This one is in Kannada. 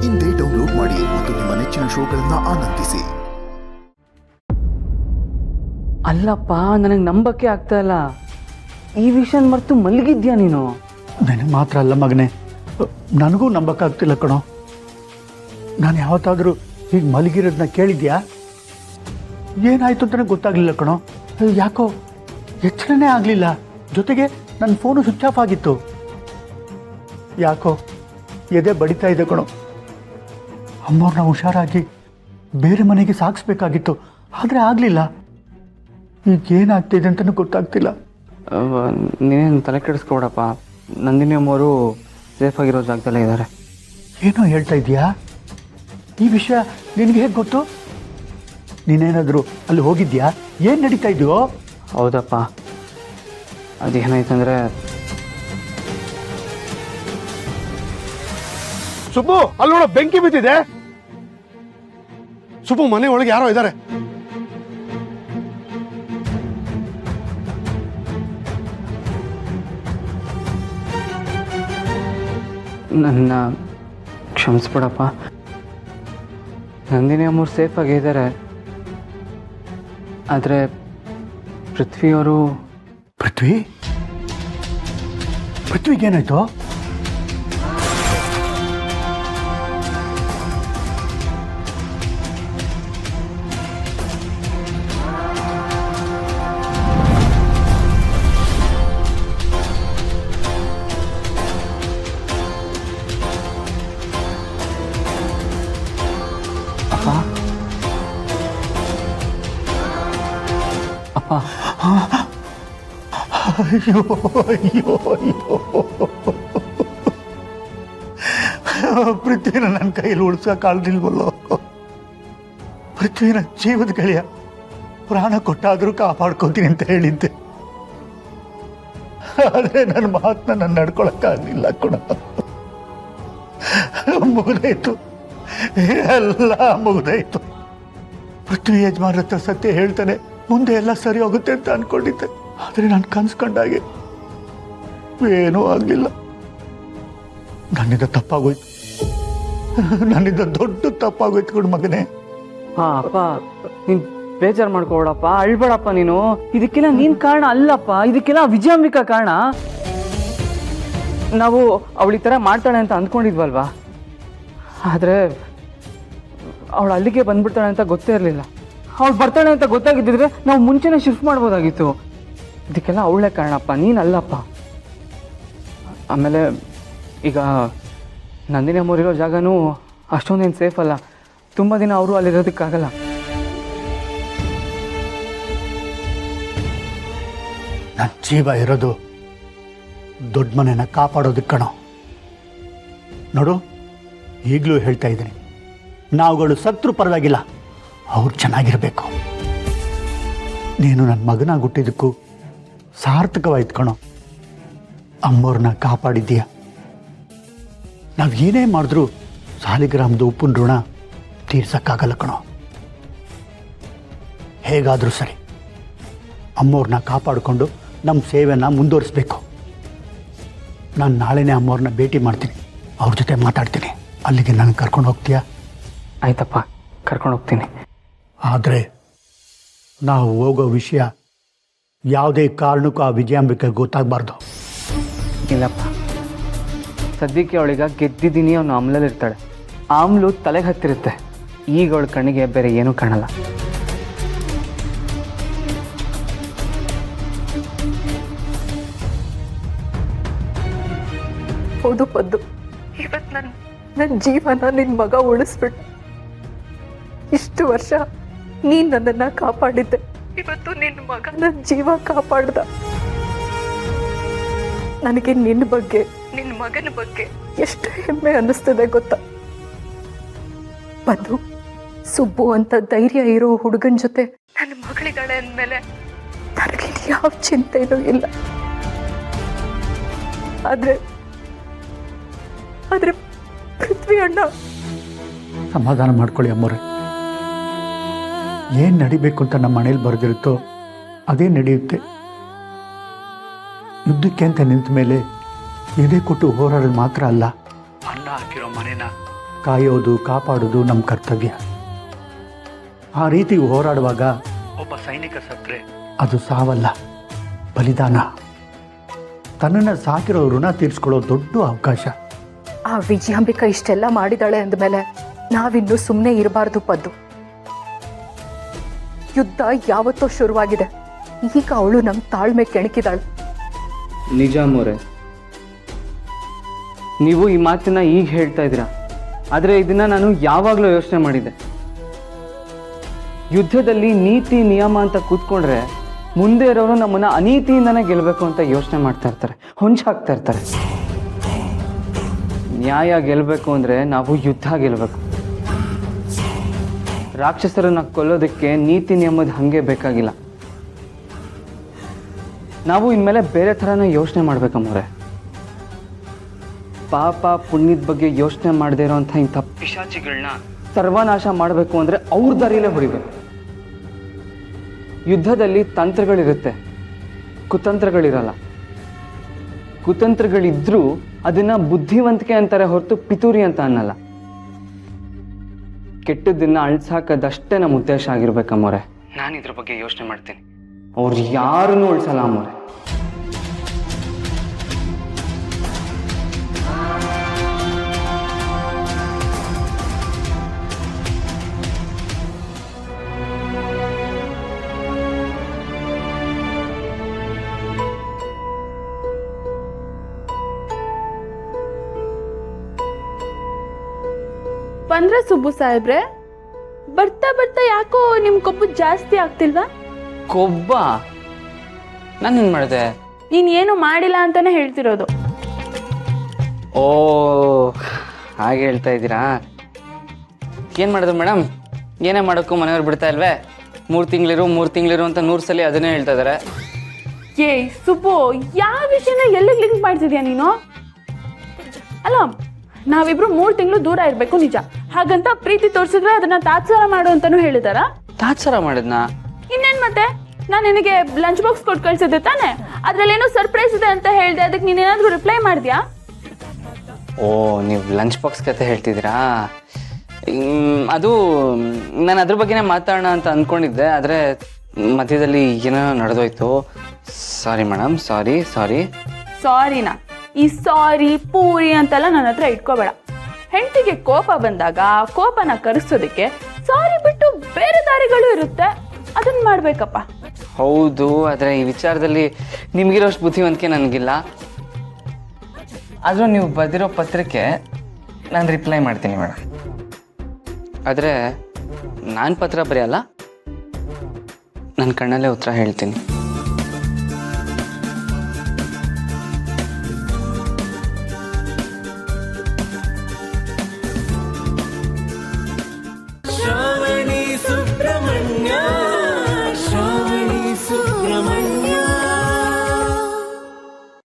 ಇಂದೇ ಡೌನ್ಲೋಡ್ ಮಾಡಿ ಮತ್ತು ನಿಮ್ಮ ನೆಚ್ಚಿನ ಶೋಗಳನ್ನ ಆನಂದಿಸಿ. ಅಲ್ಲಪ್ಪ, ನನಗೆ ನಂಬಕ್ಕೆ ಆಗ್ತಾ ಇಲ್ಲ. ಈ ವಿಷಯ ಮರೆತು ಮಲಗಿದ್ಯಾ ನೀನು? ನನಗೆ ಮಾತ್ರ ಅಲ್ಲ ಮಗನೇ, ನನಗೂ ನಂಬಕ್ಕಾಗ್ತಿಲ್ಲ ಕಣೋ. ನಾನು ಯಾವತ್ತಾದರೂ ಹೀಗೆ ಮಲಗಿರೋದನ್ನ ಕೇಳಿದ್ಯಾ? ಏನಾಯಿತು ಅಂತಲೇ ಗೊತ್ತಾಗಲಿಲ್ಲ ಕಣೋ. ಯಾಕೋ ಎಚ್ಚರನೇ ಆಗಲಿಲ್ಲ. ಜೊತೆಗೆ ನನ್ನ ಫೋನು ಸ್ವಿಚ್ ಆಫ್ ಆಗಿತ್ತು. ಯಾಕೋ ಎದೆ ಬಡಿತಾ ಇದೆ ಕಣೋ. ಅಮ್ಮವ್ರನ್ನ ಹುಷಾರಾಗಿ ಬೇರೆ ಮನೆಗೆ ಸಾಗಿಸ್ಬೇಕಾಗಿತ್ತು, ಆದರೆ ಆಗಲಿಲ್ಲ. ಈಗ ಏನಾಗ್ತಿದೆ ಅಂತಲೂ ಗೊತ್ತಾಗ್ತಿಲ್ಲ. ನೀನೇನು ತಲೆ ಕೆಡಿಸ್ಕೊಡಪ್ಪ. ನಂದಿನಿ ಅಮ್ಮವರು ಸೇಫಾಗಿರೋ ಜಾಗದಲ್ಲೇ ಇದ್ದಾರೆ. ಏನೋ ಹೇಳ್ತಾ ಇದೆಯಾ? ಈ ವಿಷಯ ನಿನಗೆ ಹೇಗೆ ಗೊತ್ತು? ನೀನೇನಾದರೂ ಅಲ್ಲಿ ಹೋಗಿದ್ಯಾ? ಏನು ನಡೀತಾ ಇದೆಯೋ? ಹೌದಪ್ಪ, ಅದೇನಾಯ್ತಂದರೆ ಸುಬ್ಬು, ಅಲ್ಲಿ ನೋಡೋ ಬೆಂಕಿ ಬಿದ್ದಿದೆ. ಸುಬ್ಬು, ಮನೆ ಒಳಗೆ ಯಾರೋ ಇದ್ದಾರೆ. ನನ್ನ ಕ್ಷಮಿಸ್ಬಿಡಪ್ಪ. ನಂದಿನಿ ಅಮ್ಮವ್ರು ಸೇಫಾಗೇ ಇದ್ದಾರೆ. ಆದರೆ ಪೃಥ್ವಿಯವರು... ಪೃಥ್ವಿಗೇನಾಯ್ತು? ಅಪ್ಪ, ಅಯ್ಯೋ ಅಯ್ಯೋ ಅಯ್ಯೋ, ಪೃಥ್ವಿನ ನನ್ನ ಕೈಯಲ್ಲಿ ಉಳಿಸೋಕ್ಕಾಗಲಿಲ್ವಲ್ಲೋ. ಪೃಥ್ವಿನ ಜೀವದ ಗೆಳೆಯ, ಪ್ರಾಣ ಕೊಟ್ಟಾದರೂ ಕಾಪಾಡ್ಕೋತೀನಿ ಅಂತ ಹೇಳಿದ್ದೆ. ಆದರೆ ನನ್ನ ಮಾತನ್ನ ನಾನು ನಡ್ಕೊಳಕ್ಕಾಗಲಿಲ್ಲ ಕೂಡ. ಮುಗಿದಾಯ್ತು, ಎಲ್ಲ ಮುಗಿದಾಯ್ತು. ಪೃಥ್ವಿ ಯಜಮಾನ್ರ ಹತ್ರ ಸತ್ಯ ಹೇಳ್ತಾನೆ, ಮುಂದೆ ಎಲ್ಲ ಸರಿ ಹೋಗುತ್ತೆ ಅಂತ ಅನ್ಕೊಂಡಿದ್ದೆ. ಆದರೆ ನಾನು ಕನ್ಸ್ಕೊಂಡಾಗೆ ಏನೂ ಆಗಲಿಲ್ಲ. ನನ್ನಿಂದ ತಪ್ಪಾಗೋಯ್ತು, ನನ್ನಿಂದ ದೊಡ್ಡ ತಪ್ಪಾಗೋಯ್ತು ಕೂಡ ಮಗನೇ. ಅಪ್ಪ, ನೀನು ಬೇಜಾರು ಮಾಡ್ಕೊಬೇಡಪ್ಪ, ಅಳ್ಬೇಡಪ್ಪ ನೀನು. ಇದಕ್ಕೆಲ್ಲ ನೀನು ಕಾರಣ ಅಲ್ಲಪ್ಪ, ಇದಕ್ಕೆಲ್ಲ ವಿಜಯಾಂಬಿಕಾ ಕಾರಣ. ನಾವು ಅವಳು ಈ ಥರ ಮಾಡ್ತಾಳೆ ಅಂತ ಅಂದ್ಕೊಂಡಿದ್ವಲ್ವಾ, ಆದರೆ ಅವಳು ಅಲ್ಲಿಗೆ ಬಂದ್ಬಿಡ್ತಾಳೆ ಅಂತ ಗೊತ್ತೇ ಇರಲಿಲ್ಲ. ಅವಳು ಬರ್ತಾಳೆ ಅಂತ ಗೊತ್ತಾಗಿದ್ದಿದ್ರೆ ನಾವು ಮುಂಚೆನೇ ಶಿಫ್ಟ್ ಮಾಡ್ಬೋದಾಗಿತ್ತು. ಇದಕ್ಕೆಲ್ಲ ಅವಳೇ ಕಾರಣಪ್ಪ, ನೀನಲ್ಲಪ್ಪ. ಆಮೇಲೆ ಈಗ ನಂದಿನಿ ಅಮ್ಮೋರಿರೋ ಜಾಗನೂ ಅಷ್ಟೊಂದೇನು ಸೇಫ್ ಅಲ್ಲ. ತುಂಬ ದಿನ ಅವರು ಅಲ್ಲಿರೋದಕ್ಕಾಗಲ್ಲ. ನನ್ನ ಜೀವ ಇರೋದು ದೊಡ್ಡ ಮನೆನ ಕಾಪಾಡೋದಕ್ಕೆ ಕಣೋ. ನೋಡು, ಈಗಲೂ ಹೇಳ್ತಾ ಇದ್ದೀನಿ, ನಾವುಗಳು ಸತ್ರು ಪರವಾಗಿಲ್ಲ, ಅವ್ರು ಚೆನ್ನಾಗಿರಬೇಕು. ನೀನು ನನ್ನ ಮಗನಾಗಿ ಹುಟ್ಟಿದ್ದಕ್ಕೂ ಸಾರ್ಥಕವಾಯ್ತು ಕಣೋ. ಅಮ್ಮವ್ರನ್ನ ಕಾಪಾಡಿದ್ದೀಯ. ನಾವು ಏನೇ ಮಾಡಿದ್ರೂ ಸಾಲಿಗ್ರಾಮದ ಉಪ್ಪಿನ ಋಣ ತೀರ್ಸಕ್ಕಾಗಲ್ಲ ಕಣೋ. ಹೇಗಾದರೂ ಸರಿ ಅಮ್ಮವ್ರನ್ನ ಕಾಪಾಡಿಕೊಂಡು ನಮ್ಮ ಸೇವೆನ ಮುಂದುವರಿಸ್ಬೇಕು. ನಾನು ನಾಳೆನೇ ಅಮ್ಮವ್ರನ್ನ ಭೇಟಿ ಮಾಡ್ತೀನಿ, ಅವ್ರ ಜೊತೆ ಮಾತಾಡ್ತೀನಿ. ಅಲ್ಲಿಗೆ ನನಗೆ ಕರ್ಕೊಂಡು ಹೋಗ್ತೀಯಾ? ಆಯ್ತಪ್ಪ, ಕರ್ಕೊಂಡು ಹೋಗ್ತೀನಿ. ಆದರೆ ನಾವು ಹೋಗೋ ವಿಷಯ ಯಾವುದೇ ಕಾರಣಕ್ಕೂ ಆ ವಿಜಯಾಂಬಿಕೆ ಗೊತ್ತಾಗಬಾರ್ದು. ಇಲ್ಲಪ್ಪ, ಸದ್ಯಕ್ಕೆ ಅವಳೀಗ ಗೆದ್ದಿದ್ದೀನಿ ಅವನು ಆಮ್ಲಲ್ಲಿರ್ತಾಳೆ. ಆಮ್ಲು ತಲೆಗೆ ಹತ್ತಿರುತ್ತೆ. ಈಗ ಅವಳ ಕಣ್ಣಿಗೆ ಬೇರೆ ಏನೂ ಕಾಣಲ್ಲ. ಹೌದು ಪದ್ದು, ಇವತ್ತು ನನ್ನ ಜೀವನ ನಿನ್ನ ಮಗ ಉಳಿಸ್ಬಿಟ್ಟು. ಇಷ್ಟು ವರ್ಷ ನೀನು ನನ್ನನ್ನು ಕಾಪಾಡಿದ್ದೆ, ಇವತ್ತು ನಿನ್ನ ಮಗ ನನ್ನ ಜೀವ ಕಾಪಾಡ್ದ. ನನಗೆ ನಿನ್ನ ಬಗ್ಗೆ, ನಿನ್ನ ಮಗನ ಬಗ್ಗೆ ಎಷ್ಟು ಹೆಮ್ಮೆ ಅನ್ನಿಸ್ತದೆ ಗೊತ್ತಾ ಪದ್ದು. ಸುಬ್ಬು ಅಂತ ಧೈರ್ಯ ಇರೋ ಹುಡುಗನ ಜೊತೆ ನನ್ನ ಮಗಳಿದ್ದಾಳೆ ಅಂದಮೇಲೆ ನನಗೆ ಯಾವ ಚಿಂತೆನೂ ಇಲ್ಲ. ಆದ್ರೆ ಪೃಥ್ವಿ ಅಣ್ಣ, ಸಮಾಧಾನ ಮಾಡ್ಕೊಳ್ಳಿ ಅಮ್ಮವ್ರೆ. ಏನು ನಡಿಬೇಕು ಅಂತ ನಮ್ಮ ಮನೇಲಿ ಬರೆದಿರುತ್ತೋ ಅದೇ ನಡೆಯುತ್ತೆ. ಯುದ್ಧಕ್ಕೆ ಅಂತ ನಿಂತ ಮೇಲೆ ಎದೆ ಕೊಟ್ಟು ಹೋರಾಡೋದು ಮಾತ್ರ ಅಲ್ಲ, ಅನ್ನ ಹಾಕಿರೋ ಮನೆನ ಕಾಯೋದು ಕಾಪಾಡೋದು ನಮ್ಮ ಕರ್ತವ್ಯ. ಆ ರೀತಿ ಹೋರಾಡುವಾಗ ಒಬ್ಬ ಸೈನಿಕ ಸತ್ರೆ ಅದು ಸಾವಲ್ಲ, ಬಲಿದಾನ. ತನ್ನನ್ನು ಸಾಕಿರೋ ಋಣ ತೀರಿಸ್ಕೊಳ್ಳೋ ದೊಡ್ಡ ಅವಕಾಶ. ಆ ವಿಜಯಾಂಬಿಕಾ ಇಷ್ಟೆಲ್ಲ ಮಾಡಿದಾಳೆ ಅಂದಮೇಲೆ ನಾವಿನ್ನೂ ಸುಮ್ಮನೆ ಇರಬಾರ್ದು ಪದ್ದು. ಯುದ್ಧ ಯಾವತ್ತೋ ಶುರುವಾಗಿದೆ, ಈಗ ಅವಳು ನಮ್ಮ ತಾಳ್ಮೆ ಕೆಣಕಿದಾಳೆ. ನಿಜಾಮೋರೆ, ನೀವು ಈ ಮಾತನ್ನ ಈಗ ಹೇಳ್ತಾ ಇದ್ದೀರಾ, ಆದರೆ ಇದನ್ನ ನಾನು ಯಾವಾಗಲೂ ಯೋಚನೆ ಮಾಡಿದ್ದೆ. ಯುದ್ಧದಲ್ಲಿ ನೀತಿ ನಿಯಮ ಅಂತ ಕೂತ್ಕೊಂಡ್ರೆ ಮುಂದೆ ಇರೋರು ನಮ್ಮನ್ನ ಅನೀತಿಯಿಂದನೇ ಗೆಲ್ಲಬೇಕು ಅಂತ ಯೋಚನೆ ಮಾಡ್ತಾ ಇರ್ತಾರೆ, ಹೊಂಚಾಕ್ತಾ ಇರ್ತಾರೆ. ನ್ಯಾಯ ಗೆಲ್ಲಬೇಕು ಅಂದರೆ ನಾವು ಯುದ್ಧ ಗೆಲ್ಲಬೇಕು. ರಾಕ್ಷಸರನ್ನ ಕೊಲ್ಲೋದಕ್ಕೆ ನೀತಿ ನಿಯಮದ ಹಾಗೆ ಬೇಕಾಗಿಲ್ಲ. ನಾವು ಇನ್ಮೇಲೆ ಬೇರೆ ಥರನೇ ಯೋಚನೆ ಮಾಡ್ಬೇಕಮ್ಮವ್ರೆ. ಪಾಪ ಪುಣ್ಯದ ಬಗ್ಗೆ ಯೋಚನೆ ಮಾಡದೇ ಇರೋಂಥ ಇಂಥ ಪಿಶಾಚಿಗಳನ್ನ ಸರ್ವನಾಶ ಮಾಡಬೇಕು ಅಂದರೆ ಅವ್ರ ದಾರಿಯಲ್ಲೇ ಹೊಡಿಬೇಕು. ಯುದ್ಧದಲ್ಲಿ ತಂತ್ರಗಳಿರುತ್ತೆ, ಕುತಂತ್ರಗಳಿರಲ್ಲ. ಕುತಂತ್ರಗಳಿದ್ರೂ ಅದನ್ನ ಬುದ್ಧಿವಂತಿಕೆ ಅಂತಾರೆ ಹೊರತು ಪಿತೂರಿ ಅಂತ ಅನ್ನಲ್ಲ. ಕೆಟ್ಟದ್ದನ್ನ ಅಳ್ಸಾಕದಷ್ಟೇ ನಮ್ಮ ಉದ್ದೇಶ ಆಗಿರ್ಬೇಕಮ್ಮವ್ರೆ. ನಾನು ಇದ್ರ ಬಗ್ಗೆ ಯೋಚನೆ ಮಾಡ್ತೀನಿ. ಅವ್ರು ಯಾರನ್ನೂ ಉಳಿಸಲ್ಲ ಅಮ್ಮವ್ರೆ. ಬಂದ್ರೆ ಸುಬ್ಬು ಸಾಹೇಬ್ರೆ, ಬರ್ತಾ ಬರ್ತಾ ಯಾಕೋ ನಿಮ್ ಕೊಬ್ಬು ಜಾಸ್ತಿ ಆಗ್ತಿಲ್ವಾ? ಕೊಬ್ಬ? ನಾನೇನ್ ಮಾಡಿದೆ? ನೀನ್ ಏನು ಮಾಡಿಲ್ಲ ಅಂತಾನೆ ಹೇಳ್ತಿರೋದು. ಓ, ಹಾಗೆ ಹೇಳ್ತಾ ಇದ್ದೀರಾ? ಏನ್ ಮಾಡೋದು ಮೇಡಮ್? ಏನೇ ಮಾಡೋಕ್ಕೂ ಮನೆಯವ್ರು ಬಿಡ್ತಾ ಇಲ್ವೇ? 3 ತಿಂಗಳಿರು ಅಂತ 100 ಸಲ ಅದನ್ನೇ ಹೇಳ್ತಾ ಇದಾರೆ. ಏ ಸುಬ್ಬು, ಯಾವ ವಿಷಯನ ಎಲ್ಲಿಗೆ ಲಿಂಕ್ ಮಾಡ್ತಿದ್ಯಾ ನೀನು? ಅಲ್ಲ, ನಾವಿಬ್ರು 3 ತಿಂಗಳು ದೂರ ಇರ್ಬೇಕು ನಿಜ, ಹಾಗಂತ ಪ್ರೀತಿ ತೋರಿಸಿದ್ರೆ ಅದನ್ನ ತಾತ್ಸಾರ ಮಾಡು ಅಂತಾನು ಹೇಳಿದಾರ? ತಾತ್ಸಾರ ಮಾಡಿದ್ನಾ? ಇನ್ನೇನ್ ಮತ್ತೆ, ನಾನು ನಿನಗೆ ಲಂಚ್ ಬಾಕ್ಸ್ ಕೊಟ್ಟು ಕಳ್ಸಿದ್ದೆ ತಾನೆ, ಅದ್ರಲ್ಲಿ ಏನೋ ಸರ್ಪ್ರೈಸ್ ಇದೆ ಅಂತ ಹೇಳ್ದೆ, ಅದಕ್ಕೆ ನೀನೇನಾದ್ರೂ ರಿಪ್ಲೈ ಮಾಡಿದ್ಯಾ? ಓ, ನೀವು ಲಂಚ್ ಬಾಕ್ಸ್ ಕತೆ ಹೇಳ್ತಿದ್ದೀರಾ? ಅದು ನಾನು ಅದ್ರ ಬಗ್ಗೆನೇ ಮಾತಾಡೋಣ ಅಂತ ಅಂದ್ಕೊಂಡಿದ್ದೆ, ಆದರೆ ಮಧ್ಯದಲ್ಲಿ ಏನೋ ನಡೆದೋಯ್ತು. ಸಾರಿ ಮೇಡಮ್, ಸಾರಿ. ಸಾರಿನಾ? ಈ ಸಾರಿ ಪೂರಿ ಅಂತೆಲ್ಲ ನನ್ನ ಹತ್ರ ಇಟ್ಕೋಬೇಡ. ಹೆಂಡತಿಗೆ ಕೋಪ ಬಂದಾಗ ಕೋಪನ ಕರೆಸೋದಕ್ಕೆ ಸಾರಿ ಬಿಟ್ಟು ಬೇರೆ ದಾರಿಗಳು ಇರುತ್ತೆ, ಅದನ್ನ ಮಾಡ್ಬೇಕಪ್ಪ. ಹೌದು, ಆದರೆ ಈ ವಿಚಾರದಲ್ಲಿ ನಿಮಗಿರೋಷ್ಟು ಬುದ್ಧಿವಂತಿಕೆ ನನಗಿಲ್ಲ. ಆದರೂ ನೀವು ಬರೆದಿರೋ ಪತ್ರಕ್ಕೆ ನಾನು ರಿಪ್ಲೈ ಮಾಡ್ತೀನಿ ಮೇಡಮ್. ಆದರೆ ನಾನು ಪತ್ರ ಬರೆಯಲ್ಲ, ನನ್ನ ಕಣ್ಣಲ್ಲೇ ಉತ್ತರ ಹೇಳ್ತೀನಿ.